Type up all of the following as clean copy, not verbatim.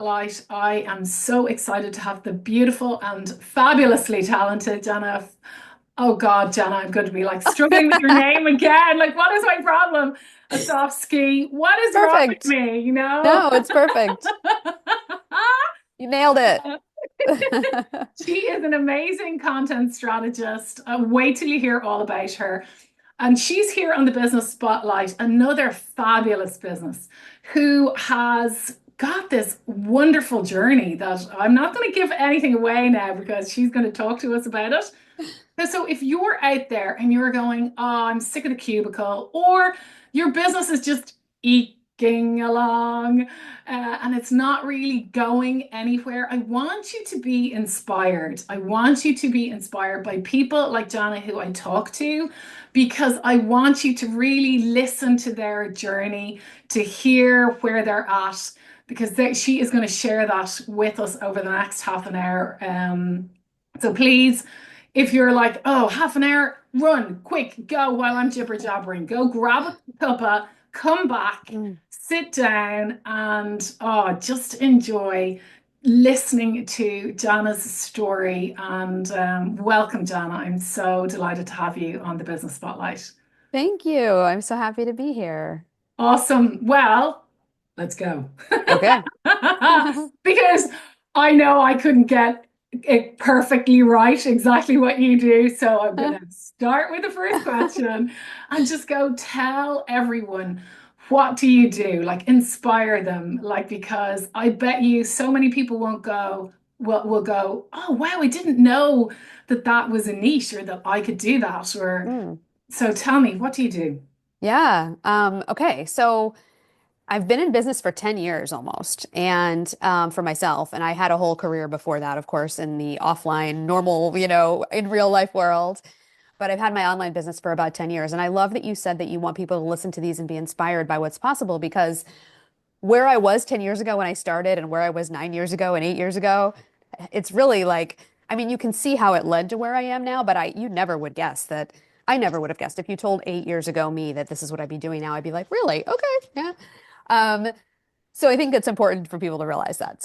Right, I am so excited to have the beautiful and fabulously talented Jana. Oh God, Jana, I'm going to be like struggling with your name again. Like, what is my problem? Osofsky, what is wrong with Perfect. me? You know? No, it's perfect. You nailed it. She is an amazing content strategist. Wait till you hear all about her. And she's here on the Business Spotlight, another fabulous business who has got this wonderful journey that I'm not going to give anything away now because she's going to talk to us about it. So if you're out there and you're going, oh, I'm sick of the cubicle, or your business is just eking along and it's not really going anywhere, I want you to be inspired. I want you to be inspired by people like Jana, who I talk to, because I want you to really listen to their journey, to hear where they're at, because she is going to share that with us over the next half an hour. So please, if you're like, oh, half an hour, run, quick, go while I'm jibber jabbering. Go grab a cuppa, come back, Mm. sit down, and just enjoy listening to Jana's story. And welcome, Jana. I'm so delighted to have you on the Business Spotlight. Thank you. I'm so happy to be here. Awesome. Well, let's go. Okay. Because I know I couldn't get it perfectly right, exactly what you do. So I'm going to start with the first question and just go tell everyone, what do you do? Like inspire them. Like, because I bet you so many people won't go, will go, oh, wow, I didn't know that that was a niche or that I could do that. Or Mm. so tell me, what do you do? Yeah. Okay. So I've been in business for 10 years almost, and for myself. And I had a whole career before that, of course, in the offline, normal, in real life world. But I've had my online business for about 10 years. And I love that you said that you want people to listen to these and be inspired by what's possible because where I was 10 years ago when I started and where I was 9 years ago and 8 years ago, it's really like, I mean, you can see how it led to where I am now, but you never would guess that. I never would have guessed if you told 8 years ago me that this is what I'd be doing now. I'd be like, really? Okay, yeah. Um, so I think it's important for people to realize that.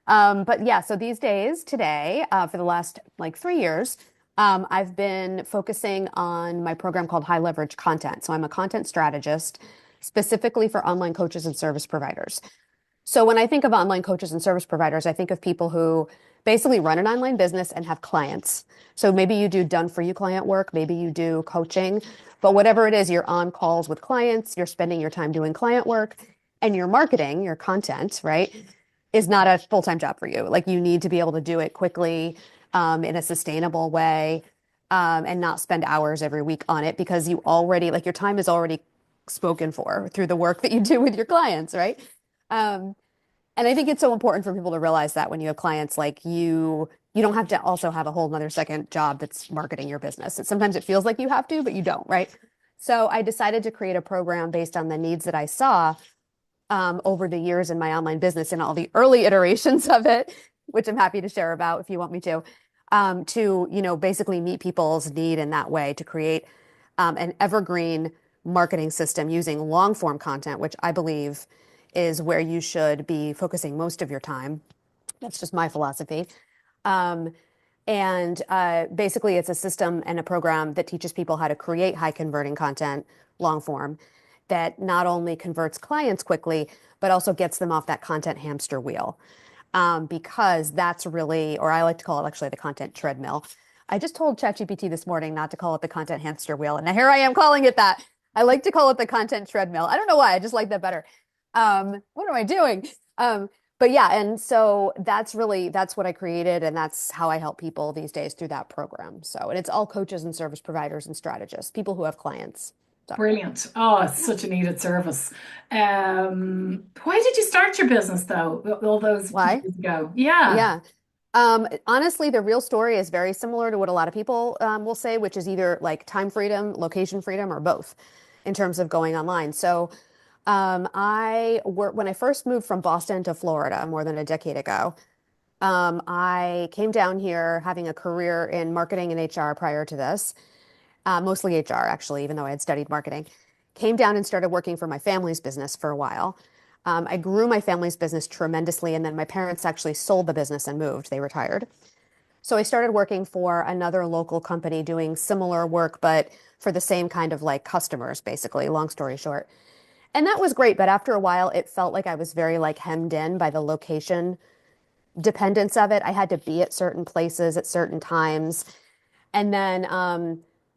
But yeah, so these days, today, for the last like 3 years, I've been focusing on my program called High Leverage Content. So I'm a content strategist specifically for online coaches and service providers. So when I think of online coaches and service providers, I think of people who basically run an online business and have clients. So maybe you do done for you client work, maybe you do coaching, but whatever it is, you're on calls with clients, you're spending your time doing client work, and your marketing, your content, right, is not a full-time job for you. Like you need to be able to do it quickly, in a sustainable way, and not spend hours every week on it because you already, like your time is already spoken for through the work that you do with your clients, right? Um, and I think it's so important for people to realize that when you have clients, like you don't have to also have a whole nother second job that's marketing your business. Sometimes it feels like you have to, but you don't, right? So I decided to create a program based on the needs that I saw over the years in my online business and all the early iterations of it, which I'm happy to share about if you want me to, basically meet people's need in that way to create an evergreen marketing system using long form content, which I believe is where you should be focusing most of your time. That's just my philosophy. Um, and basically, it's a system and a program that teaches people how to create high converting content, long form, that not only converts clients quickly, but also gets them off that content hamster wheel. Because that's really, or I like to call it actually the content treadmill. I just told ChatGPT this morning not to call it the content hamster wheel. And now here I am calling it that. I like to call it the content treadmill. I don't know why. I just like that better. What am I doing? But yeah, and so that's what I created, and that's how I help people these days through that program. So, and it's all coaches and service providers and strategists, people who have clients. So, Brilliant. Oh, it's such a needed service. Why did you start your business though, all those why? years ago? Yeah. Yeah. Honestly, the real story is very similar to what a lot of people will say, which is either like time freedom, location freedom, or both in terms of going online. So, I work when I first moved from Boston to Florida more than a decade ago. I came down here having a career in marketing and HR prior to this, mostly HR actually, even though I had studied marketing. Came down and started working for my family's business for a while. I grew my family's business tremendously, and then my parents actually sold the business and moved. They retired. So I started working for another local company doing similar work, but for the same kind of like customers, basically, long story short. And that was great, but after a while, it felt like I was very like hemmed in by the location dependence of it. I had to be at certain places at certain times. And then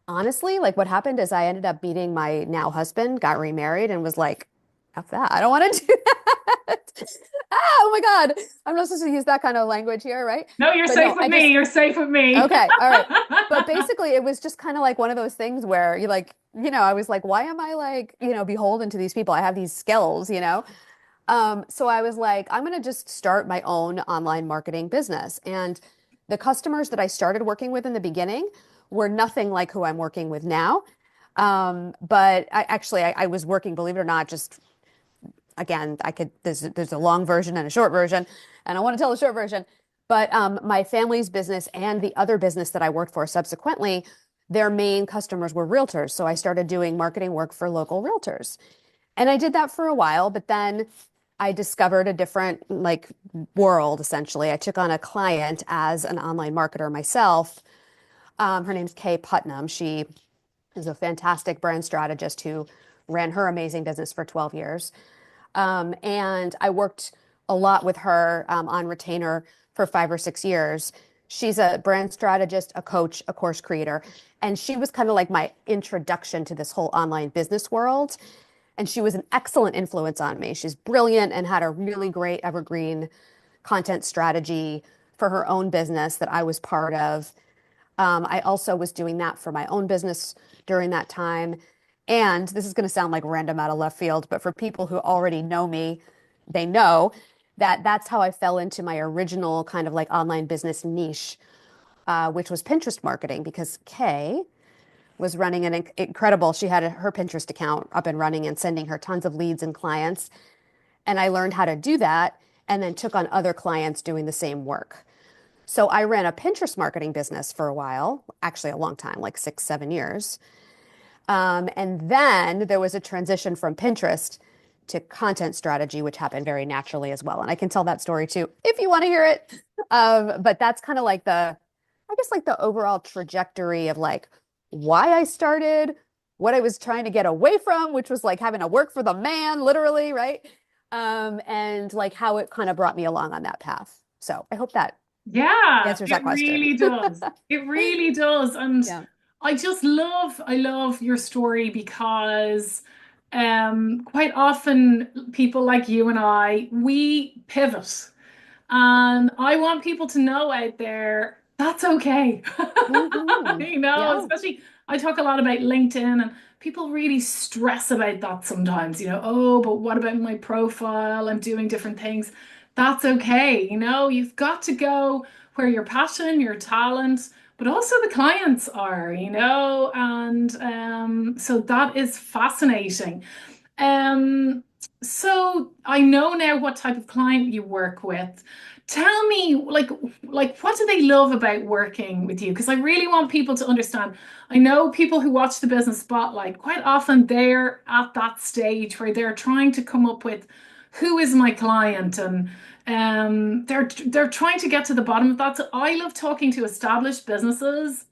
honestly, like what happened is I ended up meeting my now husband, got remarried, and was like, F that. I don't want to do that. Oh my God. I'm not supposed to use that kind of language here, right? No, you're But safe no, with I me. just, You're safe with me. okay, all right. But basically, it was just kind of like one of those things where you like, I was like, why am I like, beholden to these people? I have these skills, you know? So I was like, I'm going to just start my own online marketing business. And the customers that I started working with in the beginning were nothing like who I'm working with now. But I was working, believe it or not, just again, there's a long version and a short version, and I want to tell the short version. But my family's business and the other business that I worked for subsequently, their main customers were realtors. So I started doing marketing work for local realtors. And I did that for a while, but then I discovered a different like world essentially. I took on a client as an online marketer myself. Her name's Kay Putnam. She is a fantastic brand strategist who ran her amazing business for 12 years. And I worked a lot with her on retainer for 5 or 6 years. She's a brand strategist, a coach, a course creator. And she was kind of like my introduction to this whole online business world. And she was an excellent influence on me. She's brilliant and had a really great evergreen content strategy for her own business that I was part of. I also was doing that for my own business during that time. And this is going to sound like random out of left field, but for people who already know me, they know that that's how I fell into my original kind of like online business niche, which was Pinterest marketing, because Kay was running an incredible, she had her Pinterest account up and running and sending her tons of leads and clients. And I learned how to do that and then took on other clients doing the same work. So I ran a Pinterest marketing business for a while, actually a long time, like 6, 7 years. And then there was a transition from Pinterest to content strategy, which happened very naturally as well. And I can tell that story too, if you want to hear it. But that's kind of like I guess like the overall trajectory of like why I started, what I was trying to get away from, which was like having to work for the man, literally, right? And like how it kind of brought me along on that path. So I hope that Yeah, answers that it question. really does. It really does. And Yeah. I love your story because quite often people like you and we pivot. And I want people to know out there that's okay. Hmm. Yeah. Especially I talk a lot about LinkedIn and people really stress about that sometimes, oh, but what about my profile? I'm doing different things. That's okay. You've got to go where your passion, your talent, but also the clients are, and so that is fascinating. Um, so I know now what type of client you work with. Tell me, like what do they love about working with you? Because I really want people to understand. I know people who watch the Business Spotlight, quite often they're at that stage where they're trying to come up with who is my client and they're trying to get to the bottom of that. So I love talking to established businesses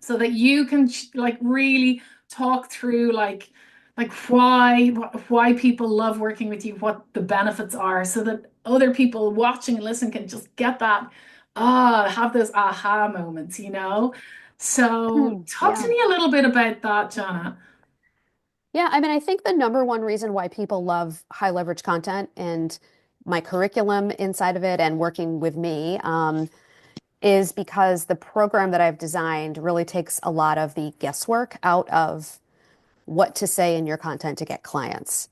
so that you can like really talk through like why people love working with you, what the benefits are, so that other people watching and listening can just get that have those aha moments. So talk to Yeah. me a little bit about that, Jana. Yeah, I mean, I think the number one reason why people love high leverage content and my curriculum inside of it and working with me is because the program that I've designed really takes a lot of the guesswork out of what to say in your content to get clients.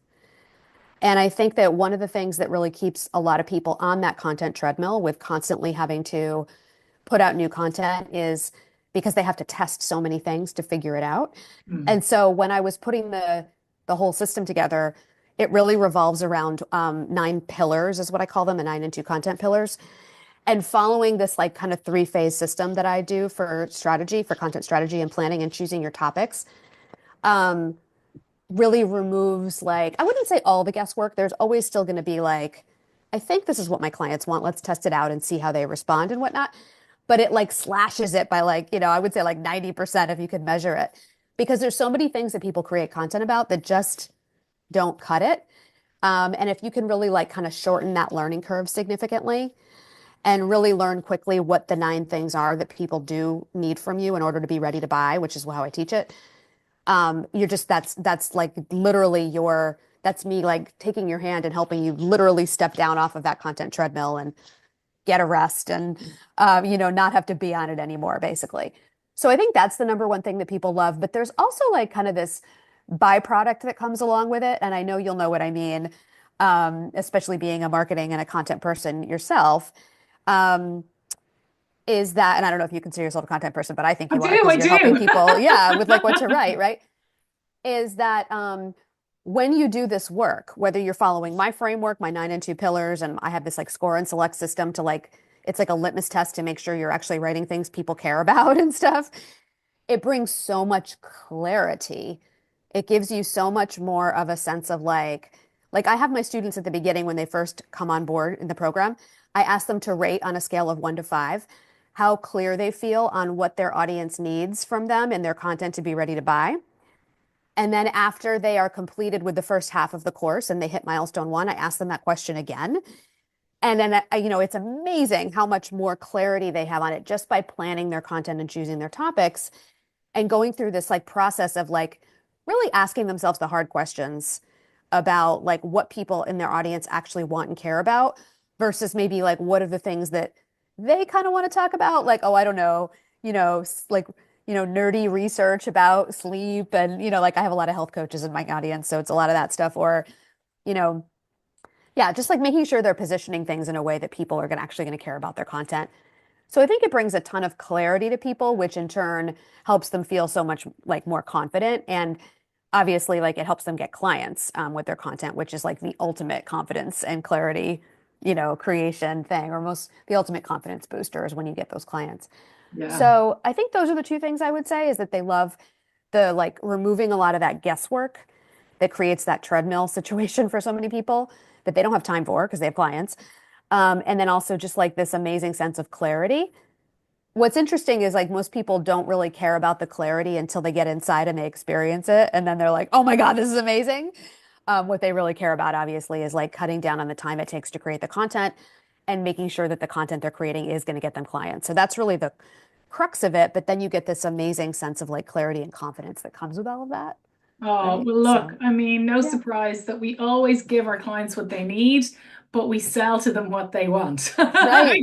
And I think that one of the things that really keeps a lot of people on that content treadmill with constantly having to put out new content is because they have to test so many things to figure it out. Hmm. And so when I was putting the whole system together, it really revolves around 9 pillars, is what I call them, the 9 and 2 content pillars. And following this like kind of 3 phase system that I do for strategy, for content strategy and planning and choosing your topics, really removes like, I wouldn't say all the guesswork. There's always still going to be like, I think this is what my clients want. Let's test it out and see how they respond and whatnot. But it like slashes it by like, I would say like 90% if you could measure it. Because there's so many things that people create content about that just don't cut it. And if you can really like kind of shorten that learning curve significantly and really learn quickly what the 9 things are that people do need from you in order to be ready to buy, which is how I teach it. You're just that's like literally that's me like taking your hand and helping you literally step down off of that content treadmill and get a rest and not have to be on it anymore, basically. So I think that's the number one thing that people love. But there's also like kind of this byproduct that comes along with it, and I know you'll know what I mean, especially being a marketing and a content person yourself. Um, is that, and I don't know if you consider yourself a content person, but I think I you are do, because I you're helping do. people, yeah, with like what to write, right? Is that when you do this work, whether you're following my framework, my 9 and 2 pillars, and I have this like score and select system to like, it's like a litmus test to make sure you're actually writing things people care about and stuff. It brings so much clarity. It gives you so much more of a sense of like I have my students at the beginning when they first come on board in the program, I ask them to rate on a scale of 1 to 5 how clear they feel on what their audience needs from them and their content to be ready to buy. And then after they are completed with the first half of the course and they hit milestone 1, I ask them that question again. And then, it's amazing how much more clarity they have on it just by planning their content and choosing their topics and going through this like process of like really asking themselves the hard questions about like what people in their audience actually want and care about versus maybe like what are the things that they kind of want to talk about, like, oh, I don't know, like nerdy research about sleep, and like I have a lot of health coaches in my audience, so it's a lot of that stuff. Or you know yeah, just like making sure they're positioning things in a way that people are actually going to care about their content. So I think it brings a ton of clarity to people, which in turn helps them feel so much like more confident. And obviously, like it helps them get clients with their content, which is like the ultimate confidence and clarity, creation thing, or most the ultimate confidence booster is when you get those clients. Yeah. So I think those are the 2 things I would say is that they love the like removing a lot of that guesswork that creates that treadmill situation for so many people that they don't have time for because they have clients. And then also just like this amazing sense of clarity. What's interesting is like most people don't really care about the clarity until they get inside and they experience it. And then they're like, oh my God, this is amazing. What they really care about, obviously, is like cutting down on the time it takes to create the content and making sure that the content they're creating is going to get them clients. So that's really the crux of it. But then you get this amazing sense of like clarity and confidence that comes with all of that. Oh, Right. well, look, So, I mean, no yeah. surprise that we always give our clients what they need, but we sell to them what they want. Right.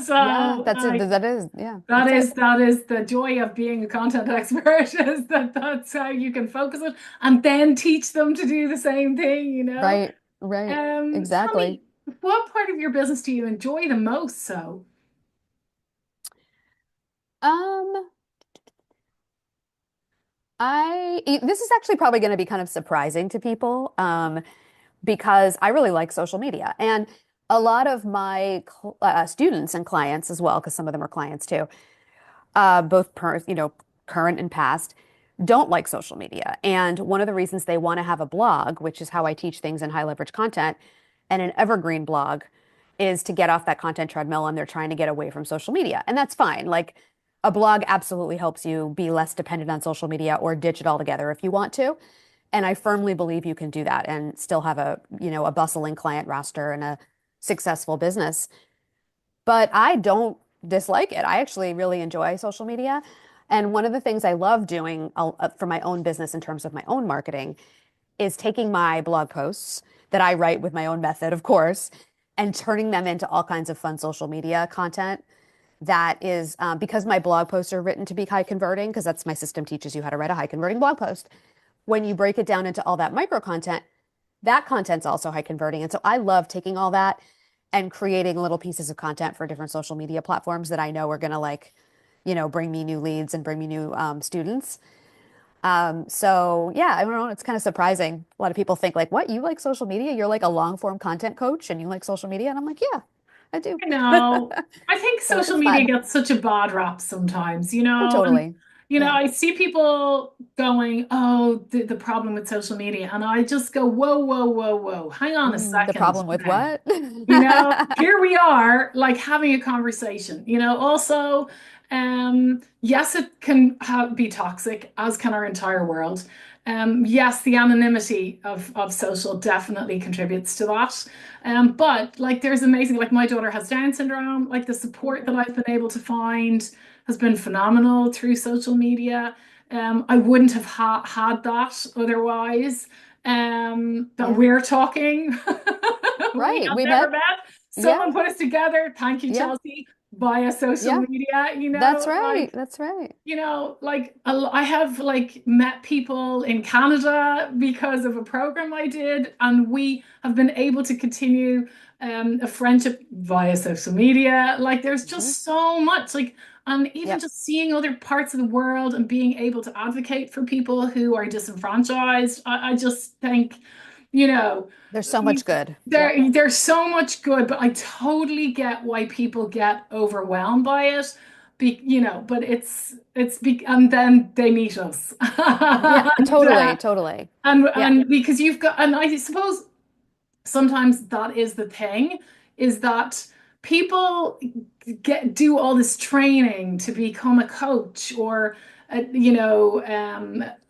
So Yeah. That's it. That is, yeah, that that's it. is the joy of being a content expert is that that's how you can focus it and then teach them to do the same thing. Right. Right. Tell Exactly. me, what part of your business do you enjoy the most? So, Um, this is actually probably going to be kind of surprising to people, because I really like social media. And a lot of my students and clients as well, because some of them are clients too, both current and past, don't like social media. And one of the reasons they want to have a blog, which is how I teach things in high leverage content, and an evergreen blog is to get off that content treadmill and they're trying to get away from social media. And that's fine. Like a blog absolutely helps you be less dependent on social media or ditch it altogether if you want to. And I firmly believe you can do that and still have a bustling client roster and a successful business. But I don't dislike it. I actually really enjoy social media. And one of the things I love doing for my own business in terms of my own marketing is taking my blog posts that I write with my own method, of course, and turning them into all kinds of fun social media content that is because my blog posts are written to be high converting, because that's my system teaches you how to write a high converting blog post. When you break it down into all that micro content, that content's also high converting. And so I love taking all that and creating little pieces of content for different social media platforms that I know are going to like, bring me new leads and bring me new students. So yeah, I don't know. It's kind of surprising. A lot of people think like, what, you like social media? You're like a long form content coach and you like social media? And I'm like, yeah, I do. I know. I think So social it's media fun. gets such a bad rap sometimes, Oh, totally. Yeah. I see people going, oh, the problem with social media. And I just go, whoa, whoa, whoa, whoa, hang on a The second problem with now. what? Here we are, like having a conversation. Also, yes, it can be toxic, as can our entire world. Yes, the anonymity of social definitely contributes to that. But like, there's amazing, like, my daughter has Down syndrome, like, the support that Mhm. I've been able to find has been phenomenal through social media. I wouldn't have had that otherwise. That Yeah. we're talking. We Right. have We never met. met. Yeah. Someone put us together. Thank you, Yeah. Chelsea, via social Yeah. media. That's right. Like, That's right. like I have like met people in Canada because of a program I did, and we have been able to continue a friendship via social media. Like, there's Hmm. just so much, like, and even Yep. just seeing other parts of the world and being able to advocate for people who are disenfranchised. I just think, you know, There's so much good. Yep. there's so much good, but I totally get why people get overwhelmed by it. But and then they meet us. Yeah. and, Totally. Totally. Yeah. and because you've got, and I suppose sometimes that is the thing, is that people do all this training to become a coach, or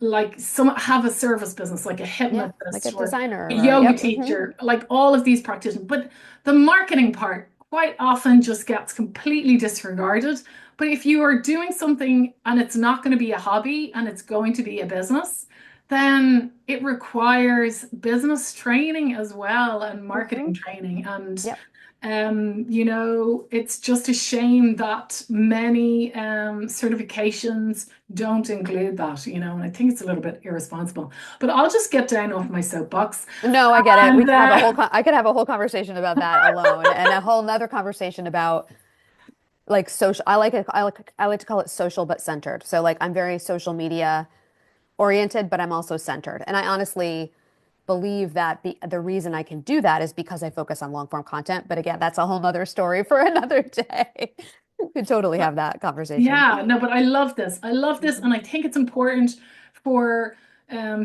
like, some have a service business, like a Yeah. Like a hypnotist or a designer or, yoga yep. Hmm. teacher, like all of these practitioners. But the marketing part quite often just gets completely disregarded. But if you are doing something and it's not going to be a hobby and it's going to be a business, then it requires business training as well, and Hmm. marketing training. And Yep. it's just a shame that many certifications don't include that, and I think it's a little bit irresponsible. But I'll just get down off my soapbox. No, I get it. We And could have a whole I could have a whole conversation about that alone and a whole nother conversation about like social. I like to call it social but centered. So like I'm very social media oriented, but I'm also centered. And I honestly believe that the reason I can do that is because I focus on long form content. But again, that's a whole nother story for another day. We could totally have that conversation. Yeah, no, but I love this. I love this, Mhm. and I think it's important for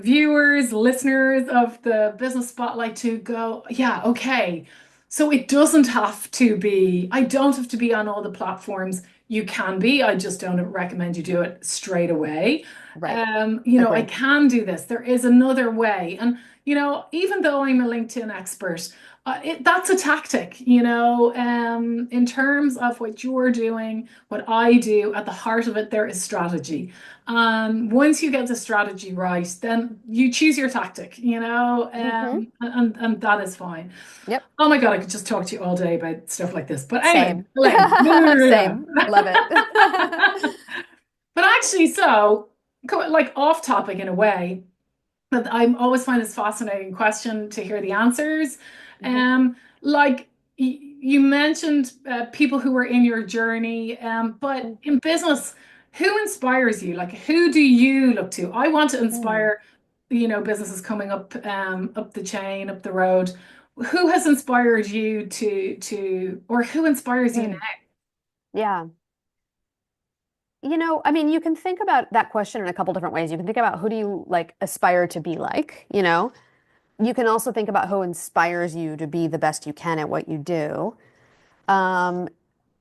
viewers, listeners of the Business Spotlight to go, yeah, okay. So it doesn't have to be, I don't have to be on all the platforms. You can be. I just don't recommend you do it straight away. Right. I Agree. can do this. There is another way. And, even though I'm a LinkedIn expert, that's a tactic, in terms of what you're doing, what I do. At the heart of it, there is strategy. Once you get the strategy right, then you choose your tactic, Hmm. and that is fine. Yep. Oh my God, I could just talk to you all day about stuff like this. But anyway, Same. Elaine. Same. Love it. But actually, so, like, off topic in a way, but I always find this fascinating question to hear the answers. Mhm. Like, you mentioned people who were in your journey, but in business, who inspires you? Like, who do you look to? I want to Mhm. inspire, businesses coming up the chain, up the road. Who has inspired you or who inspires you now? Mm. Yeah. I mean, you can think about that question in a couple different ways. You can think about who do you like aspire to be like, you know? You can also think about who inspires you to be the best you can at what you do. Um,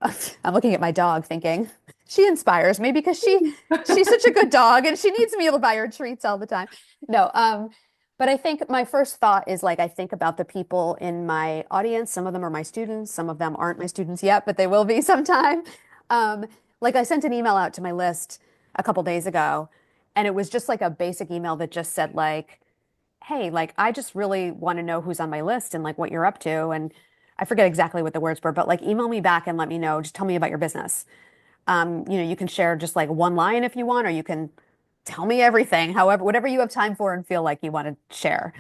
I'm looking at my dog thinking she inspires me because she's such a good dog and she needs me to buy her treats all the time. No, but I think my first thought is like I think about the people in my audience. Some of them are my students, some of them aren't my students yet, but they will be sometime. Um, like I sent an email out to my list a couple days ago, and it was just like a basic email that just said like, hey, like I just really want to know who's on my list and like what you're up to. And I forget exactly what the words were, but like email me back and let me know. Just tell me about your business. You can share just like one line if you want, or you can tell me everything, however, whatever you have time for and feel like you want to share.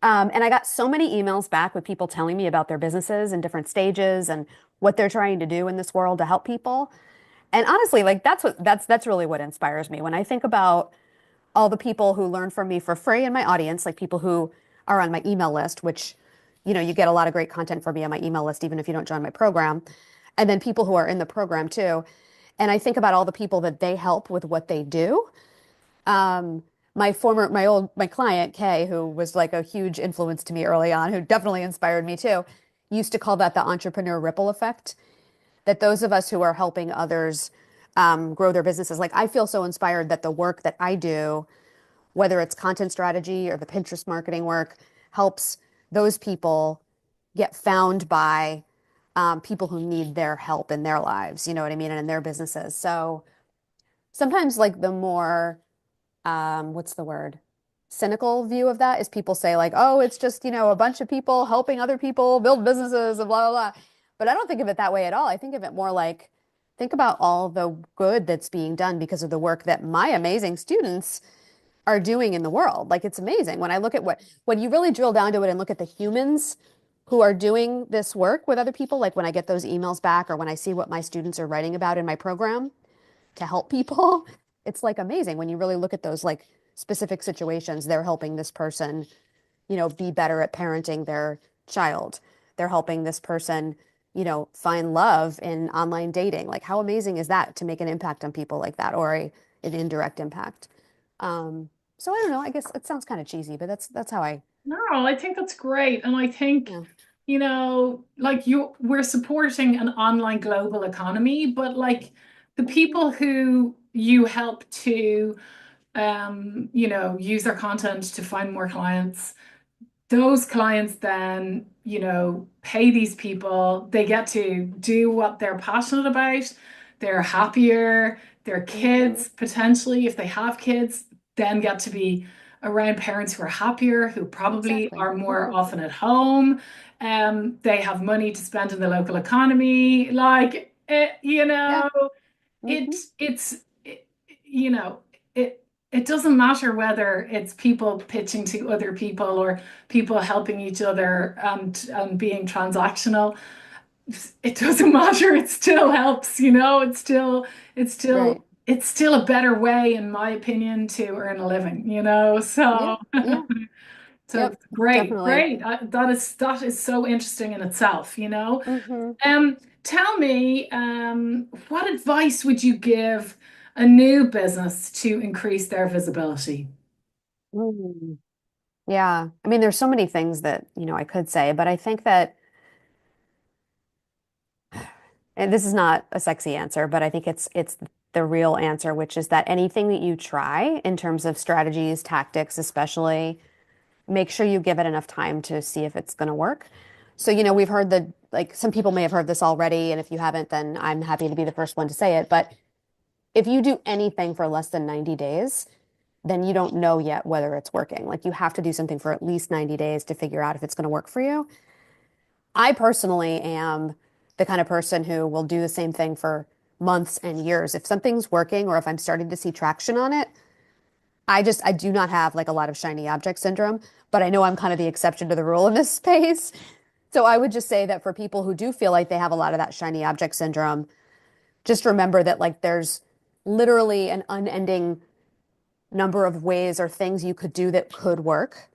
And I got so many emails back with people telling me about their businesses and different stages and what they're trying to do in this world to help people. And honestly, like that's really what inspires me. When I think about all the people who learn from me for free in my audience, like people who are on my email list, which, you get a lot of great content from me on my email list, even if you don't join my program. And then people who are in the program too. And I think about all the people that they help with what they do. Um, my client, Kay, who was like a huge influence to me early on, who definitely inspired me too, used to call that the entrepreneur ripple effect. That those of us who are helping others grow their businesses, like I feel so inspired that the work that I do, whether it's content strategy or the Pinterest marketing work, helps those people get found by people who need their help in their lives, you know what I mean, and in their businesses. So sometimes, like the more, what's the word? Cynical view of that is people say, like, oh, it's just, a bunch of people helping other people build businesses and blah, blah, blah. But I don't think of it that way at all. I think of it more like, think about all the good that's being done because of the work that my amazing students are doing in the world. Like it's amazing when I look at when you really drill down to it and look at the humans who are doing this work with other people, like when I get those emails back or when I see what my students are writing about in my program to help people, it's like amazing when you really look at those like specific situations. They're helping this person, be better at parenting their child. They're helping this person, find love in online dating. Like how amazing is that to make an impact on people like that or an indirect impact? So I don't know. I guess it sounds kind of cheesy, but that's how I, No, I think that's great. And I think, yeah, like we're supporting an online global economy, but like the people who you help to, use their content to find more clients, those clients then, pay these people. They get to do what they're passionate about. They're happier. Their hmm kids, potentially, if they have kids, then get to be around parents who are happier, who probably exactly. are more hmm often at home. They have money to spend in the local economy. Like, Yeah. it hmm it's it, you know it it doesn't matter whether it's people pitching to other people or people helping each other and being transactional. It doesn't matter. It still helps, it's still Right. it's still a better way, in my opinion, to earn a living, Yeah. so Yeah. so Yep. great, Definitely. great. That is so interesting in itself. hmm Tell me, what advice would you give a new business to increase their visibility? mm Yeah. I mean, there's so many things that, I could say, but I think that, and this is not a sexy answer, but I think it's the real answer, which is that anything that you try in terms of strategies, tactics, especially, make sure you give it enough time to see if it's going to work. So, we've heard like some people may have heard this already, and if you haven't, then I'm happy to be the first one to say it. But if you do anything for less than 90 days, then you don't know yet whether it's working. Like you have to do something for at least 90 days to figure out if it's going to work for you. I personally am the kind of person who will do the same thing for months and years. If something's working or if I'm starting to see traction on it, I do not have like a lot of shiny object syndrome, but I know I'm kind of the exception to the rule in this space. So I would just say that for people who do feel like they have a lot of that shiny object syndrome, just remember that like there's literally an unending number of ways or things you could do that could work.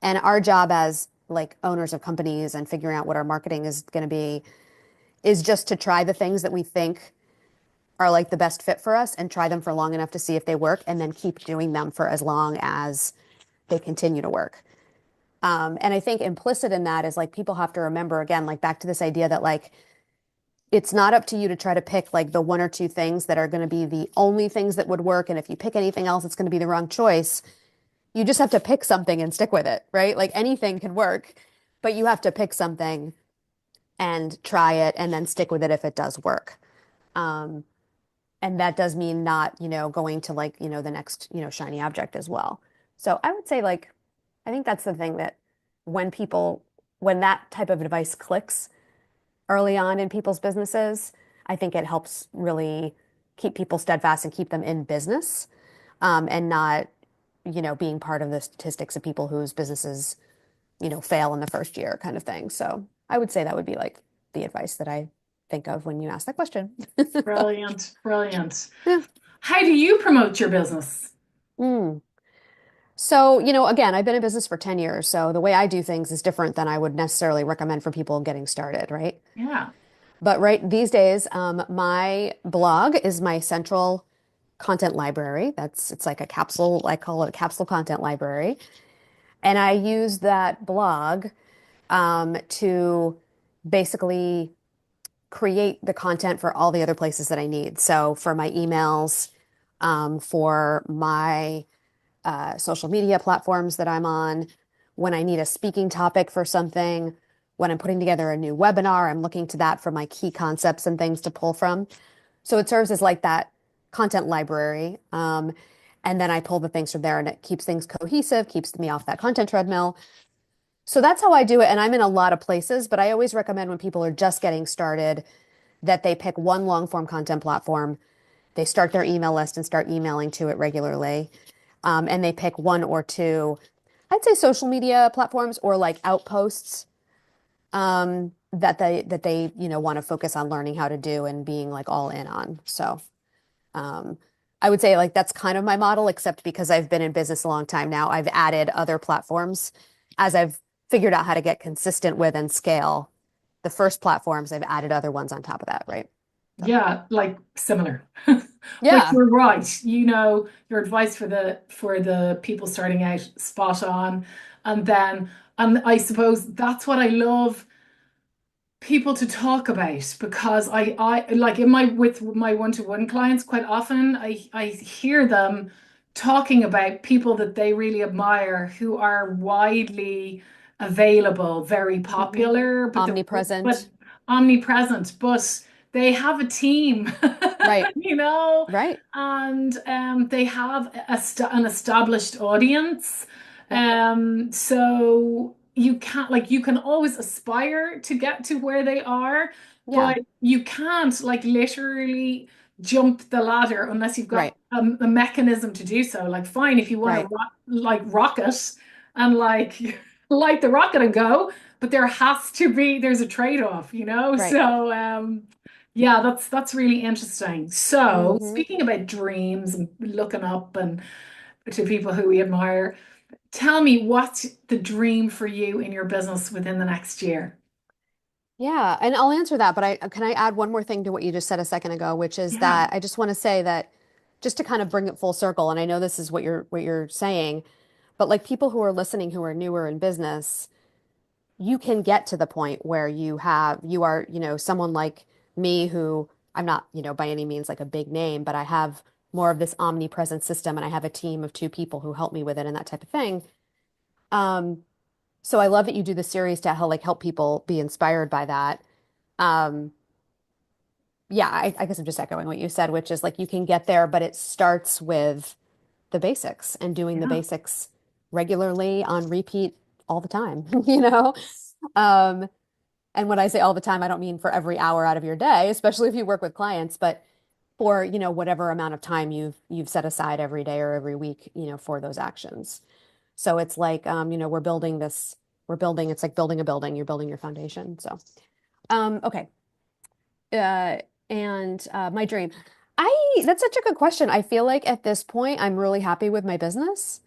And our job as like owners of companies and figuring out what our marketing is going to be is just to try the things that we think are like the best fit for us and try them for long enough to see if they work and then keep doing them for as long as they continue to work. And I think implicit in that is like people have to remember again, like back to this idea that like it's not up to you to try to pick like the one or two things that are going to be the only things that would work. And if you pick anything else, it's going to be the wrong choice. You just have to pick something and stick with it, right? Like anything can work, but you have to pick something and try it and then stick with it if it does work. Um, and that does mean not, going to like, the next, shiny object as well. So I would say like, I think that's the thing that when people, when that type of advice clicks early on in people's businesses, I think it helps really keep people steadfast and keep them in business, and not, being part of the statistics of people whose businesses, fail in the first year kind of thing. So I would say that would be like the advice that I think of when you ask that question. Brilliant, brilliant. Yeah. How do you promote your business? Mm. So, again, I've been in business for 10 years. So the way I do things is different than I would necessarily recommend for people getting started, right? Yeah. But right these days, my blog is my central content library. It's like a capsule, I call it a capsule content library. And I use that blog to basically create the content for all the other places that I need. So for my emails, for my social media platforms that I'm on, when I need a speaking topic for something, when I'm putting together a new webinar, I'm looking to that for my key concepts and things to pull from. So it serves as like that content library. And then I pull the things from there and it keeps things cohesive, keeps me off that content treadmill. So that's how I do it. And I'm in a lot of places, but I always recommend when people are just getting started that they pick one long form content platform. They start their email list and start emailing to it regularly. And they pick one or two, I'd say social media platforms or like outposts that they want to focus on learning how to do and being like all in on. So um, I would say like that's kind of my model, except because I've been in business a long time now, I've added other platforms as I've figured out how to get consistent with and scale the first platforms. I've added other ones on top of that, right? So Yeah, like similar. But yeah, you're right. Your advice for the people starting out, spot on. And I suppose that's what I love people to talk about because I like in my with my one-to-one clients quite often I hear them talking about people that they really admire who are widely available, very hmm popular, but omnipresent, omnipresent, but they have a team, right, you know, right, and they have an established audience. yep, So you can't like you can always aspire to get to where they are, yeah, but you can't like literally jump the ladder unless you've got right, a mechanism to do so. Like, fine, if you want to right, like rocket and like light the rocket and go, but there's a trade-off, you know? right. So yeah, that's really interesting. So hmm speaking about dreams and looking up and to people who we admire, tell me what's the dream for you in your business within the next year? Yeah, and I'll answer that, but I add one more thing to what you just said a second ago, which is Yeah. that I just want to say that just to kind of bring it full circle, and I know this is what you're saying, but like people who are listening who are newer in business, you can get to the point where you are, someone like me who I'm not, by any means like a big name, but I have more of this omnipresent system and I have a team of two people who help me with it and that type of thing. Um, so I love that you do the series to help people be inspired by that. Um, yeah, I guess I'm just echoing what you said, which is like you can get there, but it starts with the basics and doing the Yeah. basics regularly on repeat all the time, you know? Um, and when I say all the time, I don't mean for every hour out of your day, especially if you work with clients, but for, whatever amount of time you've set aside every day or every week, for those actions. So it's like, it's like building a building, you're building your foundation. So, okay. Uh, and my dream. That's such a good question. I feel like at this point, I'm really happy with my business.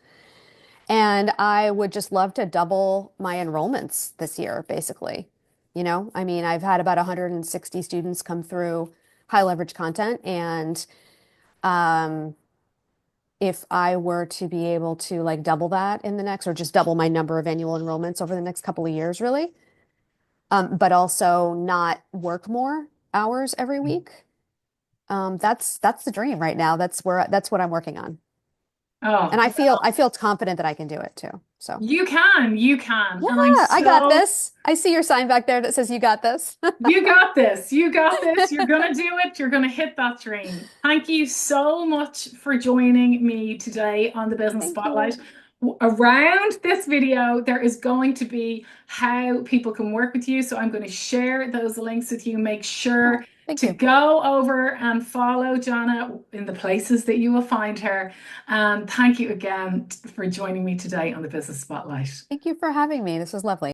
And I would just love to double my enrollments this year, basically. I mean, I've had about 160 students come through high leverage content. And um, if I were to be able to like double that in the next, or just double my number of annual enrollments over the next couple of years, really, but also not work more hours every week. That's the dream right now. That's what I'm working on. Oh, And I feel confident that I can do it too. So you can. yeah, And I'm I got so this. I see your sign back there that says you got this. You got this. You got this. You're going to do it. You're going to hit that dream. Thank you so much for joining me today on the Business Thank Spotlight. you. Around this video, there is going to be how people can work with you. So I'm going to share those links with you. Make sure Oh, thank to you. go over and follow Jana in the places that you will find her. And thank you again for joining me today on the Business Spotlight. Thank you for having me. This was lovely.